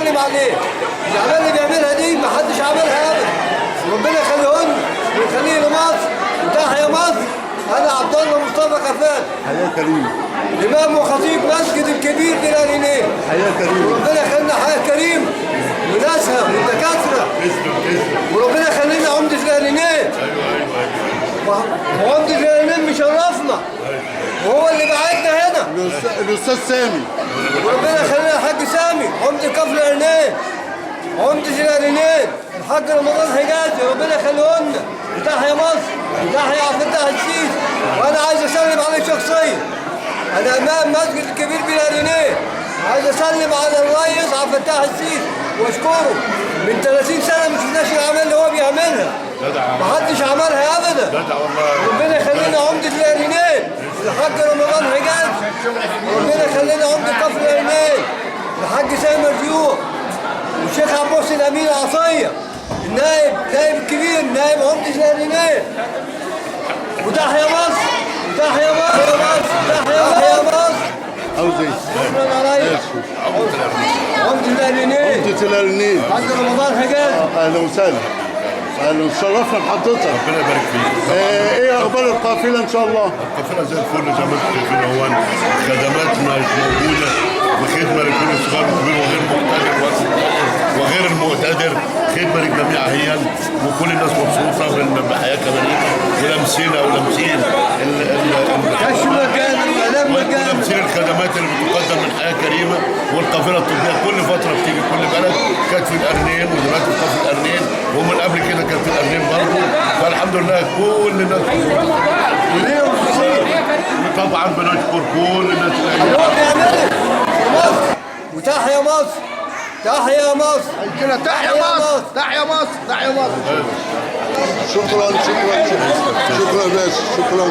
اسلم عليه. الاعمال اللي بيعملها دي ما حدش عملها ابدا. ربنا يخليهن ويخليه لمصر وتحيا مصر. انا عبد الله مصطفى كفان، حياة كريم، امام وخطيب مسجد الكبير بالارينيه. حياة كريم. وربنا يخلينا حياه كريم وناسها والدكاتره. وربنا يخلينا عمده الارينيه. وعمده الارينيه مشرفنا وهو اللي بعتنا هنا. الأستاذ سامي. وربنا يخلينا الحاج سامي عمده كفر الارينيه، عمده الارينيه الحاج رمضان حجازي. ربنا يخليهن. وتحيا مصر وتحيا عبد الفتاح السيسي. وانا عايز اسلم عليه شخصيا. انا امام مسجد الكبير بالارينيه عايز اسلم على الرئيس عبد الفتاح السيسي واشكره. من 30 سنه ما شفناش الاعمال اللي هو بيعملها. ما حدش عملها ابدا. ربنا يخلينا عمده الارينيه الحاج رمضان حجازي. ربنا يخلينا عمده كفر الارينيه الحاج سامي مرزوق والشيخ عبد المحسن امين عطيه النائب الكبير نائب عمده الارينيه. وتحيا مصر وتحيا مصر وتحيا مصر. عاوز ايه؟ شكرا يا ريس. عمده الارينيه عمدة الأرنين. الحاج رمضان حجازي. أهلا وسهلا. أهلا شرفنا بحضرتك. ربنا يبارك فيك. إيه أخبار القافلة إن شاء الله؟ القافله زي الفل زي ما انتم شايفين اهون. خدمات موجوده وخدمه لكل الصغار والكبير وغير المقتدر. خدمه للجميع هي وكل الناس مبسوطه بالحياه كمان ولامسينا ولامسين كاش مكان اعلام مكان ولامسين الخدمات اللي بتقدم من حياه كريمه. والقافله الطبيه كل فتره بتيجي كل بلد. كانت في القرنين ودلوقتي في القرنين ومن قبل كده كانت في القرنين برضه. فالحمد لله كل الناس طبعا بنشكر كل الناس اللي هو بيعملها في مصر. وتحيا مصر تحيا مصر. كده تحيا مصر، تحيا مصر، تحيا مصر. شكرا شكرا شكرا. شكرا يا باشا، شكرا.